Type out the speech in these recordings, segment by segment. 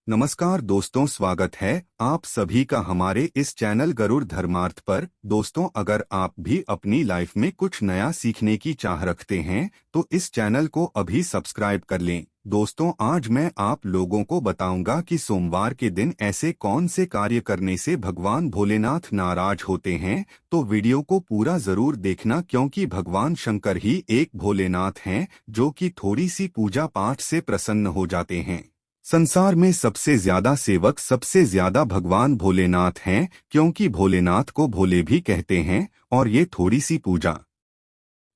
नमस्कार दोस्तों, स्वागत है आप सभी का हमारे इस चैनल गरुड़ धर्मार्थ पर। दोस्तों, अगर आप भी अपनी लाइफ में कुछ नया सीखने की चाह रखते हैं तो इस चैनल को अभी सब्सक्राइब कर लें। दोस्तों, आज मैं आप लोगों को बताऊंगा कि सोमवार के दिन ऐसे कौन से कार्य करने से भगवान भोलेनाथ नाराज होते हैं। तो वीडियो को पूरा जरूर देखना, क्योंकि भगवान शंकर ही एक भोलेनाथ हैं जो कि थोड़ी सी पूजा पाठ से प्रसन्न हो जाते हैं। संसार में सबसे ज्यादा सेवक सबसे ज्यादा भगवान भोलेनाथ हैं, क्योंकि भोलेनाथ को भोले भी कहते हैं और ये थोड़ी सी पूजा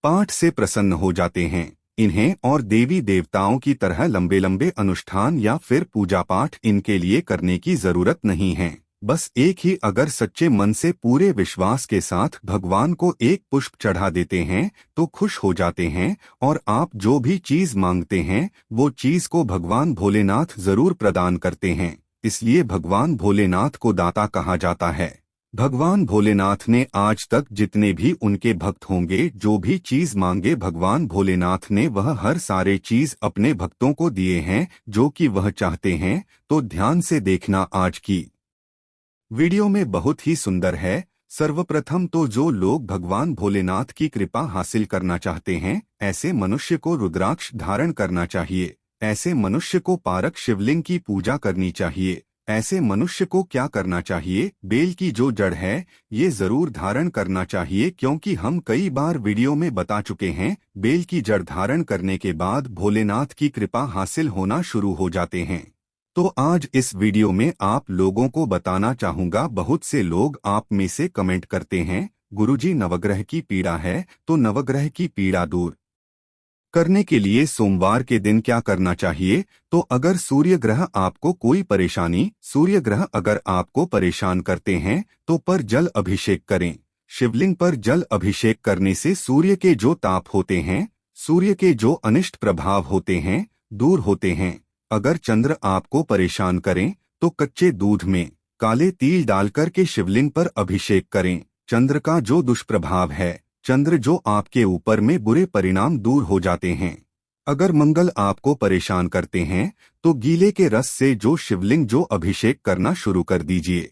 पाठ से प्रसन्न हो जाते हैं। इन्हें और देवी देवताओं की तरह लंबे लंबे अनुष्ठान या फिर पूजा पाठ इनके लिए करने की जरूरत नहीं है। बस एक ही अगर सच्चे मन से पूरे विश्वास के साथ भगवान को एक पुष्प चढ़ा देते हैं तो खुश हो जाते हैं, और आप जो भी चीज मांगते हैं वो चीज को भगवान भोलेनाथ जरूर प्रदान करते हैं। इसलिए भगवान भोलेनाथ को दाता कहा जाता है। भगवान भोलेनाथ ने आज तक जितने भी उनके भक्त होंगे जो भी चीज मांगे, भगवान भोलेनाथ ने वह हर सारे चीज अपने भक्तों को दिए हैं जो कि वह चाहते हैं। तो ध्यान से देखना, आज की वीडियो में बहुत ही सुंदर है। सर्वप्रथम तो जो लोग भगवान भोलेनाथ की कृपा हासिल करना चाहते हैं, ऐसे मनुष्य को रुद्राक्ष धारण करना चाहिए। ऐसे मनुष्य को पारक शिवलिंग की पूजा करनी चाहिए। ऐसे मनुष्य को क्या करना चाहिए, बेल की जो जड़ है ये जरूर धारण करना चाहिए, क्योंकि हम कई बार वीडियो में बता चुके हैं बेल की जड़ धारण करने के बाद भोलेनाथ की कृपा हासिल होना शुरू हो जाते हैं। तो आज इस वीडियो में आप लोगों को बताना चाहूंगा, बहुत से लोग आप में से कमेंट करते हैं गुरुजी नवग्रह की पीड़ा है, तो नवग्रह की पीड़ा दूर करने के लिए सोमवार के दिन क्या करना चाहिए। तो अगर सूर्य ग्रह आपको कोई परेशानी, सूर्य ग्रह अगर आपको परेशान करते हैं तो पर जल अभिषेक करें। शिवलिंग पर जल अभिषेक करने से सूर्य के जो ताप होते हैं, सूर्य के जो अनिष्ट प्रभाव होते हैं, दूर होते हैं। अगर चंद्र आपको परेशान करें तो कच्चे दूध में काले तिल डालकर के शिवलिंग पर अभिषेक करें। चंद्र का जो दुष्प्रभाव है, चंद्र जो आपके ऊपर में बुरे परिणाम दूर हो जाते हैं। अगर मंगल आपको परेशान करते हैं तो गीले के रस से जो शिवलिंग जो अभिषेक करना शुरू कर दीजिए।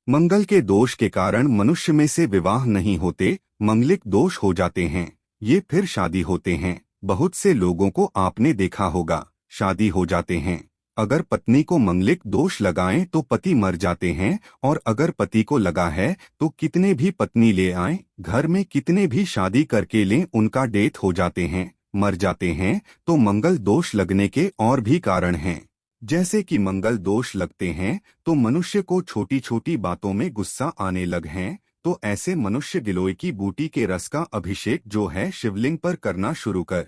मंगल के दोष के कारण मनुष्य में से विवाह नहीं होते, मंगलिक दोष हो जाते हैं, ये फिर शादी होते हैं। बहुत से लोगों को आपने देखा होगा शादी हो जाते हैं, अगर पत्नी को मंगलिक दोष लगाएं तो पति मर जाते हैं, और अगर पति को लगा है तो कितने भी पत्नी ले आएं, घर में कितने भी शादी करके लें, उनका डेथ हो जाते हैं, मर जाते हैं। तो मंगल दोष लगने के और भी कारण हैं। जैसे कि मंगल दोष लगते हैं तो मनुष्य को छोटी छोटी बातों में गुस्सा आने लग हैं, तो ऐसे मनुष्य गिलोय की बूटी के रस का अभिषेक जो है शिवलिंग पर करना शुरू कर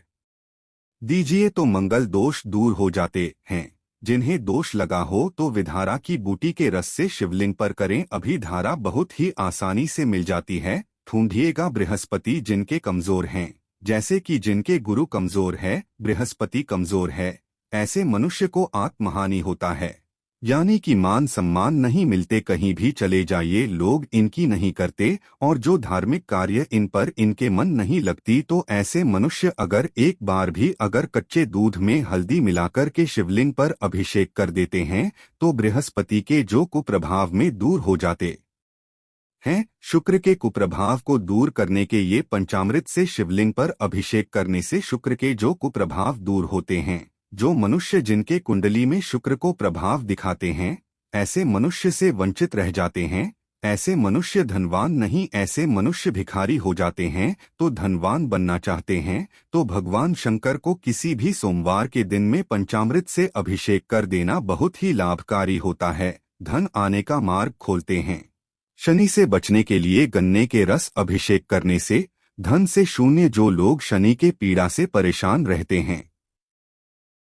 दीजिए, तो मंगल दोष दूर हो जाते हैं। जिन्हें दोष लगा हो तो विधारा की बूटी के रस से शिवलिंग पर करें। अभी धारा बहुत ही आसानी से मिल जाती है। ढूंढिएगा बृहस्पति जिनके कमजोर हैं, जैसे कि जिनके गुरु कमजोर है, बृहस्पति कमजोर है, ऐसे मनुष्य को आत्महानि होता है, यानी कि मान सम्मान नहीं मिलते। कहीं भी चले जाइए लोग इनकी नहीं करते, और जो धार्मिक कार्य इन पर इनके मन नहीं लगती, तो ऐसे मनुष्य अगर एक बार भी अगर कच्चे दूध में हल्दी मिलाकर के शिवलिंग पर अभिषेक कर देते हैं तो बृहस्पति के जो कुप्रभाव में दूर हो जाते हैं। शुक्र के कुप्रभाव को दूर करने के ये पंचामृत से शिवलिंग पर अभिषेक करने से शुक्र के जो कुप्रभाव दूर होते हैं। जो मनुष्य जिनके कुंडली में शुक्र को प्रभाव दिखाते हैं, ऐसे मनुष्य से वंचित रह जाते हैं। ऐसे मनुष्य धनवान नहीं, ऐसे मनुष्य भिखारी हो जाते हैं। तो धनवान बनना चाहते हैं तो भगवान शंकर को किसी भी सोमवार के दिन में पंचामृत से अभिषेक कर देना बहुत ही लाभकारी होता है, धन आने का मार्ग खोलते हैं। शनि से बचने के लिए गन्ने के रस अभिषेक करने से धन से शून्य, जो लोग शनि के पीड़ा से परेशान रहते हैं,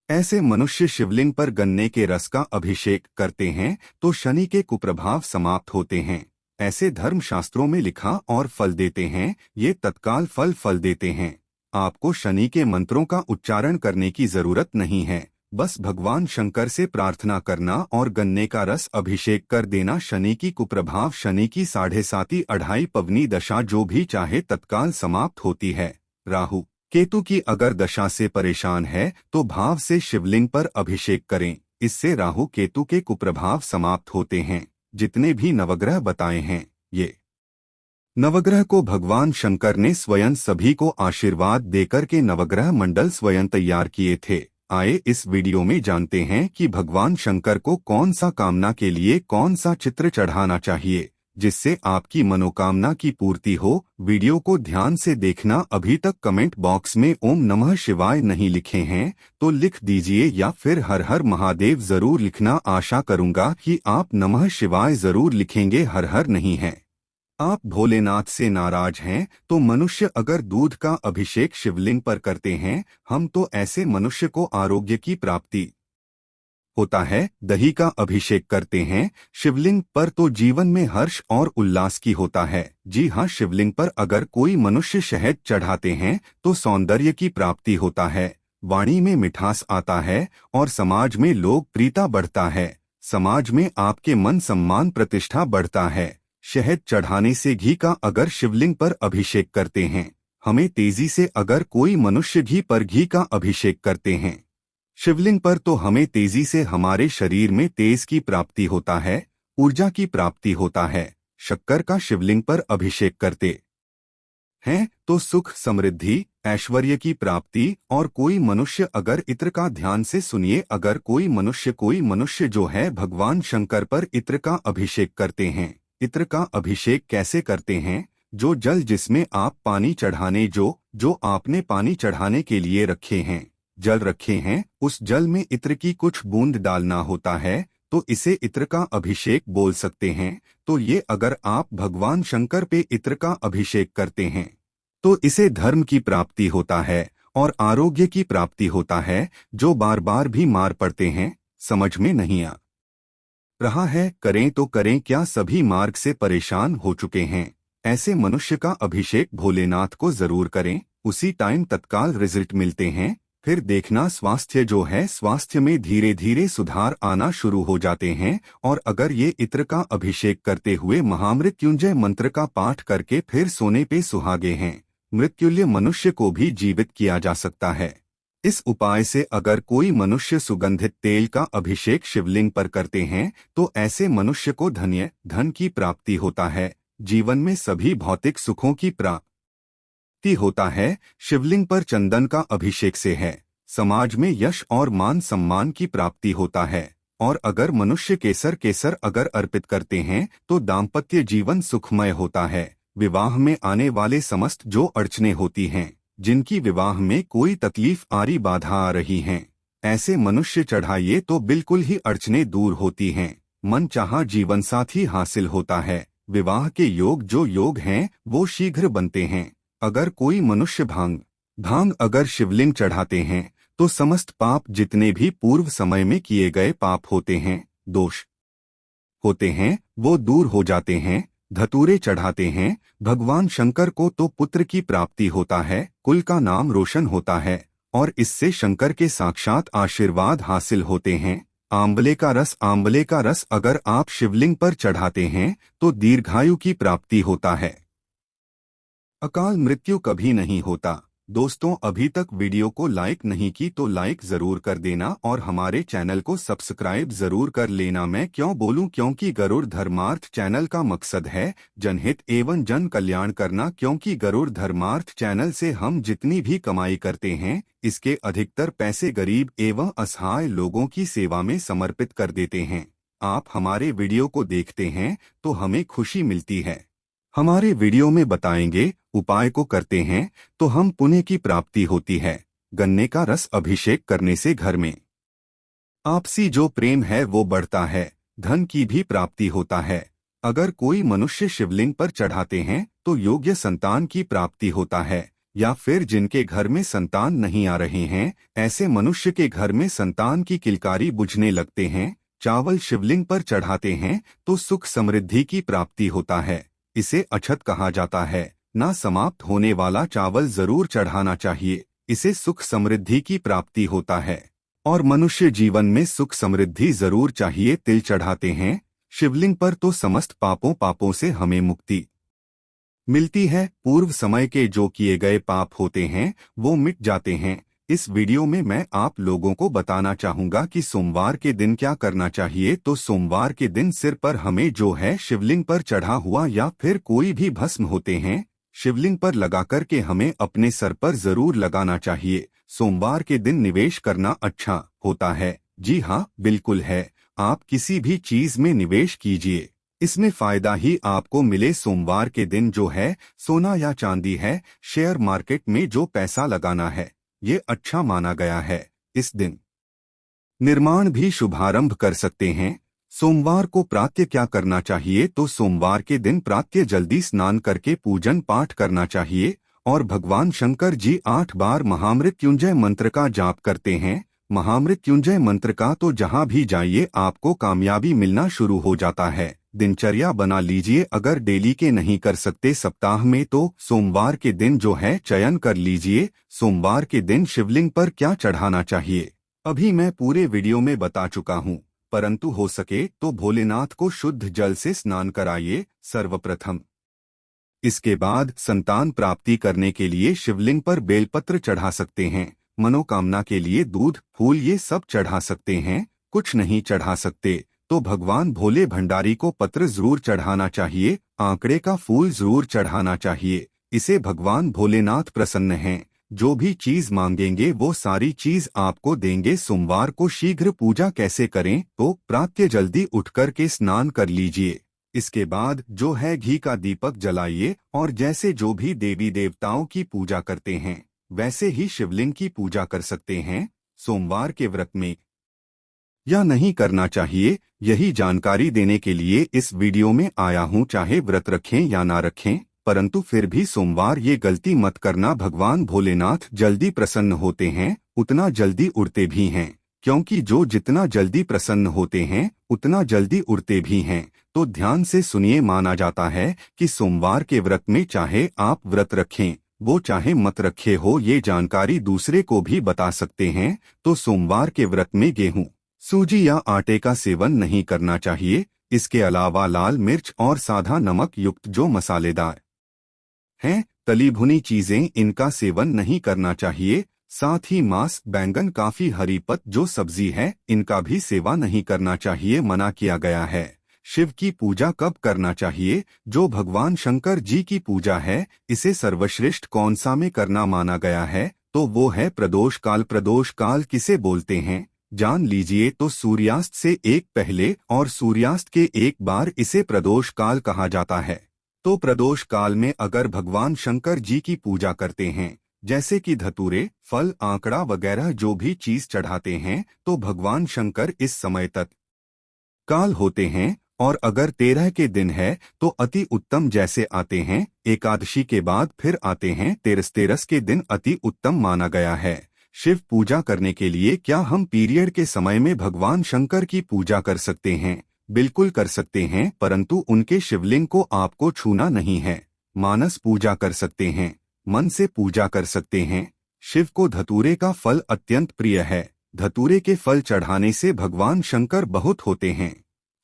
ऐसे मनुष्य शिवलिंग पर गन्ने के रस का अभिषेक करते हैं तो शनि के कुप्रभाव समाप्त होते हैं। ऐसे धर्मशास्त्रों में लिखा और फल देते हैं, ये तत्काल फल देते हैं। आपको शनि के मंत्रों का उच्चारण करने की जरूरत नहीं है, बस भगवान शंकर से प्रार्थना करना और गन्ने का रस अभिषेक कर देना। शनि की कुप्रभाव, शनि की 7.5 अढ़ाई पवनी दशा जो भी चाहे तत्काल समाप्त होती है। राहु केतु की अगर दशा से परेशान है तो भाव से शिवलिंग पर अभिषेक करें। इससे राहु केतु के कुप्रभाव समाप्त होते हैं। जितने भी नवग्रह बताए हैं, ये नवग्रह को भगवान शंकर ने स्वयं सभी को आशीर्वाद देकर के नवग्रह मंडल स्वयं तैयार किए थे। आए इस वीडियो में जानते हैं कि भगवान शंकर को कौन सा कामना के लिए कौन सा चित्र चढ़ाना चाहिए, जिससे आपकी मनोकामना की पूर्ति हो। वीडियो को ध्यान से देखना। अभी तक कमेंट बॉक्स में ओम नमः शिवाय नहीं लिखे हैं तो लिख दीजिए, या फिर हर हर महादेव जरूर लिखना। आशा करूंगा कि आप नमः शिवाय जरूर लिखेंगे, हर हर नहीं है। आप भोलेनाथ से नाराज हैं तो मनुष्य अगर दूध का अभिषेक शिवलिंग पर करते हैं हम, तो ऐसे मनुष्य को आरोग्य की प्राप्ति होता है। दही का अभिषेक करते हैं शिवलिंग पर तो जीवन में हर्ष और उल्लास की होता है। जी हाँ, शिवलिंग पर अगर कोई मनुष्य शहद चढ़ाते हैं तो सौंदर्य की प्राप्ति होता है, वाणी में मिठास आता है और समाज में लोकप्रियता बढ़ता है। समाज में आपके मन सम्मान प्रतिष्ठा बढ़ता है। शहद चढ़ाने से घी का अगर शिवलिंग पर अभिषेक करते हैं, हमें तेजी से अगर कोई मनुष्य घी पर घी का अभिषेक करते हैं शिवलिंग पर, तो हमें तेजी से हमारे शरीर में तेज की प्राप्ति होता है, ऊर्जा की प्राप्ति होता है। शक्कर का शिवलिंग पर अभिषेक करते हैं तो सुख समृद्धि ऐश्वर्य की प्राप्ति। और कोई मनुष्य अगर इत्र का ध्यान से सुनिए, अगर कोई मनुष्य जो है भगवान शंकर पर इत्र का अभिषेक करते हैं। इत्र का अभिषेक कैसे करते हैं? जो जल जिसमें आप पानी चढ़ाने जो आपने पानी चढ़ाने के लिए रखे हैं, जल रखे हैं, उस जल में इत्र की कुछ बूंद डालना होता है, तो इसे इत्र का अभिषेक बोल सकते हैं। तो ये अगर आप भगवान शंकर पे इत्र का अभिषेक करते हैं तो इसे धर्म की प्राप्ति होता है और आरोग्य की प्राप्ति होता है। जो बार बार भी मार पड़ते हैं, समझ में नहीं आ रहा है करें तो करें क्या, सभी मार्ग से परेशान हो चुके हैं, ऐसे मनुष्य का अभिषेक भोलेनाथ को जरूर करें। उसी टाइम तत्काल रिजल्ट मिलते हैं। फिर देखना स्वास्थ्य जो है, स्वास्थ्य में धीरे धीरे सुधार आना शुरू हो जाते हैं। और अगर ये इत्र का अभिषेक करते हुए महामृत्युंजय मंत्र का पाठ करके फिर सोने पे सुहागे हैं, मृत्युल्य मनुष्य को भी जीवित किया जा सकता है। इस उपाय से अगर कोई मनुष्य सुगंधित तेल का अभिषेक शिवलिंग पर करते हैं तो ऐसे मनुष्य को धन की प्राप्ति होता है, जीवन में सभी भौतिक सुखों की प्राप्ति होता है। शिवलिंग पर चंदन का अभिषेक से है समाज में यश और मान सम्मान की प्राप्ति होता है। और अगर मनुष्य केसर अगर अर्पित करते हैं तो दाम्पत्य जीवन सुखमय होता है। विवाह में आने वाले समस्त जो अड़चने होती हैं, जिनकी विवाह में कोई तकलीफ आरी बाधा आ रही हैं, ऐसे मनुष्य चढ़ाइए तो बिल्कुल ही अड़चने दूर होती हैं। मन चाहा जीवन साथी हासिल होता है। विवाह के जो योग हैं वो शीघ्र बनते हैं। अगर कोई मनुष्य भांग अगर शिवलिंग चढ़ाते हैं तो समस्त पाप, जितने भी पूर्व समय में किए गए पाप होते हैं, दोष होते हैं, वो दूर हो जाते हैं। धतूरे चढ़ाते हैं भगवान शंकर को तो पुत्र की प्राप्ति होता है, कुल का नाम रोशन होता है और इससे शंकर के साक्षात आशीर्वाद हासिल होते हैं। आंवले का रस अगर आप शिवलिंग पर चढ़ाते हैं तो दीर्घायु की प्राप्ति होता है, अकाल मृत्यु कभी नहीं होता। दोस्तों, अभी तक वीडियो को लाइक नहीं की तो लाइक जरूर कर देना और हमारे चैनल को सब्सक्राइब जरूर कर लेना। मैं क्यों बोलूं? क्योंकि गरुड़ धर्मार्थ चैनल का मकसद है जनहित एवं जन कल्याण करना। क्योंकि गरुड़ धर्मार्थ चैनल से हम जितनी भी कमाई करते हैं, इसके अधिकतर पैसे गरीब एवं असहाय लोगों की सेवा में समर्पित कर देते हैं। आप हमारे वीडियो को देखते हैं तो हमें खुशी मिलती है। हमारे वीडियो में बताएंगे उपाय को करते हैं तो हम पुण्य की प्राप्ति होती है। गन्ने का रस अभिषेक करने से घर में आपसी जो प्रेम है वो बढ़ता है, धन की भी प्राप्ति होता है। अगर कोई मनुष्य शिवलिंग पर चढ़ाते हैं तो योग्य संतान की प्राप्ति होता है। या फिर जिनके घर में संतान नहीं आ रहे हैं, ऐसे मनुष्य के घर में संतान की किलकारी बुझने लगते हैं। चावल शिवलिंग पर चढ़ाते हैं तो सुख समृद्धि की प्राप्ति होता है। इसे अक्षत कहा जाता है। ना समाप्त होने वाला चावल जरूर चढ़ाना चाहिए, इसे सुख समृद्धि की प्राप्ति होता है और मनुष्य जीवन में सुख समृद्धि जरूर चाहिए। तिल चढ़ाते हैं शिवलिंग पर तो समस्त पापों से हमें मुक्ति मिलती है। पूर्व समय के जो किए गए पाप होते हैं वो मिट जाते हैं। इस वीडियो में मैं आप लोगों को बताना चाहूंगा कि सोमवार के दिन क्या करना चाहिए। तो सोमवार के दिन सिर पर हमें जो है शिवलिंग पर चढ़ा हुआ या फिर कोई भी भस्म होते हैं, शिवलिंग पर लगा कर के हमें अपने सर पर जरूर लगाना चाहिए। सोमवार के दिन निवेश करना अच्छा होता है। जी हाँ, बिल्कुल है। आप किसी भी चीज में निवेश कीजिए, इसमें फायदा ही आपको मिले। सोमवार के दिन जो है सोना या चांदी है, शेयर मार्केट में जो पैसा लगाना है, ये अच्छा माना गया है। इस दिन निर्माण भी शुभारंभ कर सकते हैं। सोमवार को प्रातः क्या करना चाहिए? तो सोमवार के दिन प्रातः जल्दी स्नान करके पूजन पाठ करना चाहिए और भगवान शंकर जी 8 बार महामृत्युंजय मंत्र का जाप करते हैं। महामृत्युंजय मंत्र का तो जहां भी जाइए आपको कामयाबी मिलना शुरू हो जाता है। दिनचर्या बना लीजिए। अगर डेली के नहीं कर सकते सप्ताह में, तो सोमवार के दिन जो है चयन कर लीजिए। सोमवार के दिन शिवलिंग पर क्या चढ़ाना चाहिए अभी मैं पूरे वीडियो में बता चुका हूँ, परंतु हो सके तो भोलेनाथ को शुद्ध जल से स्नान कराइए सर्वप्रथम। इसके बाद संतान प्राप्ति करने के लिए शिवलिंग पर बेलपत्र चढ़ा सकते हैं। मनोकामना के लिए दूध, फूल ये सब चढ़ा सकते हैं। कुछ नहीं चढ़ा सकते तो भगवान भोले भंडारी को पत्र जरूर चढ़ाना चाहिए। आंकड़े का फूल जरूर चढ़ाना चाहिए। इसे भगवान भोलेनाथ प्रसन्न हैं। जो भी चीज मांगेंगे वो सारी चीज आपको देंगे। सोमवार को शीघ्र पूजा कैसे करें? तो प्रातः जल्दी उठकर के स्नान कर लीजिए। इसके बाद जो है घी का दीपक जलाइए और जैसे जो भी देवी देवताओं की पूजा करते हैं वैसे ही शिवलिंग की पूजा कर सकते हैं। सोमवार के व्रत में या नहीं करना चाहिए, यही जानकारी देने के लिए इस वीडियो में आया हूँ। चाहे व्रत रखें या ना रखें, परंतु फिर भी सोमवार ये गलती मत करना। भगवान भोलेनाथ जल्दी प्रसन्न होते हैं, उतना जल्दी उड़ते भी हैं, क्योंकि जो जितना जल्दी प्रसन्न होते हैं उतना जल्दी उड़ते भी हैं। तो ध्यान से सुनिए। माना जाता है कि सोमवार के व्रत में चाहे आप व्रत रखें, वो चाहे मत रखे हो, ये जानकारी दूसरे को भी बता सकते हैं। तो सोमवार के व्रत में गेहूं, सूजी या आटे का सेवन नहीं करना चाहिए। इसके अलावा लाल मिर्च और सादा नमक युक्त जो मसालेदार हैं, तली भुनी चीजें, इनका सेवन नहीं करना चाहिए। साथ ही मांस, बैंगन, काफी हरी पत्त जो सब्जी है, इनका भी सेवा नहीं करना चाहिए, मना किया गया है। शिव की पूजा कब करना चाहिए? जो भगवान शंकर जी की पूजा है, इसे सर्वश्रेष्ठ कौन सा में करना माना गया है? तो वो है प्रदोष काल। प्रदोष काल किसे बोलते हैं जान लीजिए। तो सूर्यास्त से एक पहले और सूर्यास्त के एक बार इसे प्रदोष काल कहा जाता है। तो प्रदोष काल में अगर भगवान शंकर जी की पूजा करते हैं, जैसे कि धतूरे, फल, आंकड़ा वगैरह जो भी चीज चढ़ाते हैं, तो भगवान शंकर इस समय तक काल होते हैं। और अगर 13 के दिन है तो अति उत्तम, जैसे आते हैं एकादशी के बाद फिर आते हैं तेरस के दिन, अति उत्तम माना गया है। शिव पूजा करने के लिए क्या हम पीरियड के समय में भगवान शंकर की पूजा कर सकते हैं? बिल्कुल कर सकते हैं, परंतु उनके शिवलिंग को आपको छूना नहीं है। मानस पूजा कर सकते हैं, मन से पूजा कर सकते हैं। शिव को धतूरे का फल अत्यंत प्रिय है। धतूरे के फल चढ़ाने से भगवान शंकर बहुत होते हैं।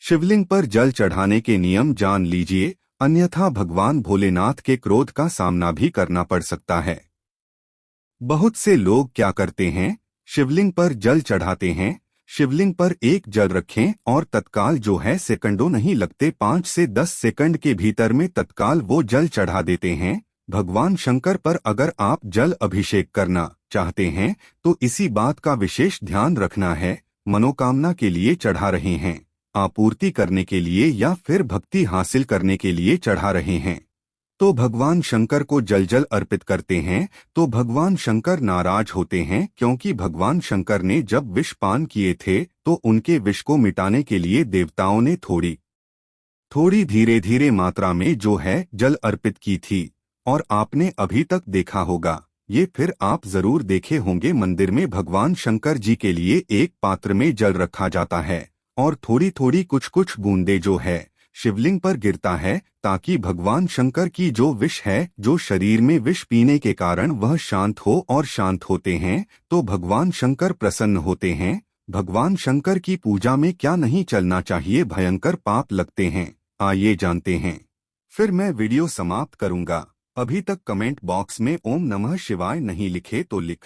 शिवलिंग पर जल चढ़ाने के नियम जान लीजिए, अन्यथा भगवान भोलेनाथ के क्रोध का सामना भी करना पड़ सकता है। बहुत से लोग क्या करते हैं, शिवलिंग पर जल चढ़ाते हैं। शिवलिंग पर एक जल रखें और तत्काल जो है सेकंडों नहीं लगते, 5 से 10 सेकंड के भीतर में तत्काल वो जल चढ़ा देते हैं। भगवान शंकर पर अगर आप जल अभिषेक करना चाहते हैं तो इसी बात का विशेष ध्यान रखना है। मनोकामना के लिए चढ़ा रहे हैं, आपूर्ति करने के लिए या फिर भक्ति हासिल करने के लिए चढ़ा रहे हैं, तो भगवान शंकर को जल जल अर्पित करते हैं, तो भगवान शंकर नाराज होते हैं। क्योंकि भगवान शंकर ने जब विष पान किए थे तो उनके विष को मिटाने के लिए देवताओं ने थोड़ी थोड़ी धीरे धीरे मात्रा में जो है जल अर्पित की थी। और आपने अभी तक देखा होगा, ये फिर आप जरूर देखे होंगे, मंदिर में भगवान शंकर जी के लिए एक पात्र में जल रखा जाता है और थोड़ी थोड़ी कुछ कुछ बूंदे जो है शिवलिंग पर गिरता है, ताकि भगवान शंकर की जो विष है, जो शरीर में विष पीने के कारण वह शांत हो, और शांत होते हैं तो भगवान शंकर प्रसन्न होते हैं। भगवान शंकर की पूजा में क्या नहीं चलना चाहिए? भयंकर पाप लगते हैं, आइए जानते हैं। फिर मैं वीडियो समाप्त करूंगा। अभी तक कमेंट बॉक्स में ओम नमः शिवाय नहीं लिखे तो लिख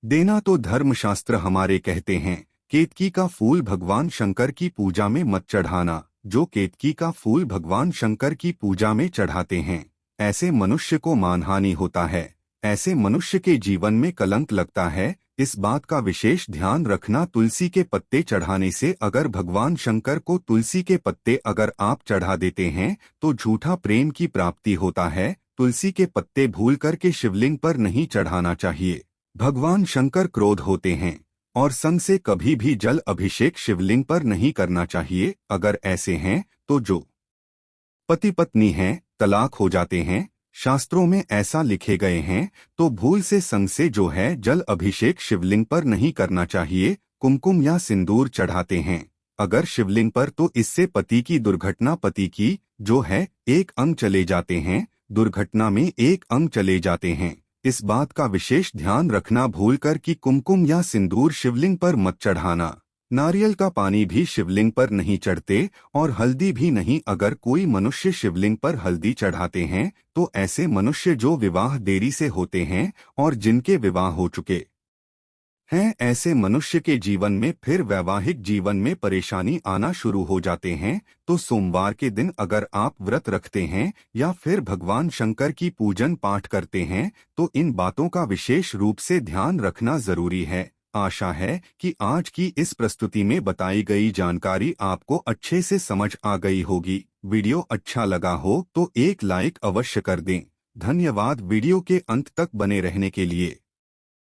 देना तो धर्मशास्त्र हमारे कहते हैं, केतकी का फूल भगवान शंकर की पूजा में मत चढ़ाना। जो केतकी का फूल भगवान शंकर की पूजा में चढ़ाते हैं, ऐसे मनुष्य को मानहानि होता है, ऐसे मनुष्य के जीवन में कलंक लगता है। इस बात का विशेष ध्यान रखना। तुलसी के पत्ते चढ़ाने से, अगर भगवान शंकर को तुलसी के पत्ते अगर आप चढ़ा देते हैं तो झूठा प्रेम की प्राप्ति होता है। तुलसी के पत्ते भूल करके शिवलिंग पर नहीं चढ़ाना चाहिए। भगवान शंकर क्रोध होते हैं और संग से कभी भी जल अभिषेक शिवलिंग पर नहीं करना चाहिए। अगर ऐसे हैं तो जो पति पत्नी हैं, तलाक हो जाते हैं, शास्त्रों में ऐसा लिखे गए हैं, तो भूल से संग से जो है जल अभिषेक शिवलिंग पर नहीं करना चाहिए। कुमकुम या सिंदूर चढ़ाते हैं अगर शिवलिंग पर, तो इससे पति की दुर्घटना, पति की जो है एक अंग चले जाते हैं, दुर्घटना में एक अंग चले जाते हैं। इस बात का विशेष ध्यान रखना। भूलकर कि कुमकुम या सिंदूर शिवलिंग पर मत चढ़ाना। नारियल का पानी भी शिवलिंग पर नहीं चढ़ते और हल्दी भी नहीं। अगर कोई मनुष्य शिवलिंग पर हल्दी चढ़ाते हैं तो ऐसे मनुष्य जो विवाह देरी से होते हैं और जिनके विवाह हो चुके हैं, ऐसे मनुष्य के जीवन में फिर वैवाहिक जीवन में परेशानी आना शुरू हो जाते हैं। तो सोमवार के दिन अगर आप व्रत रखते हैं या फिर भगवान शंकर की पूजन पाठ करते हैं तो इन बातों का विशेष रूप से ध्यान रखना जरूरी है। आशा है कि आज की इस प्रस्तुति में बताई गई जानकारी आपको अच्छे से समझ आ गई होगी। वीडियो अच्छा लगा हो तो एक लाइक अवश्य कर दें। धन्यवाद वीडियो के अंत तक बने रहने के लिए।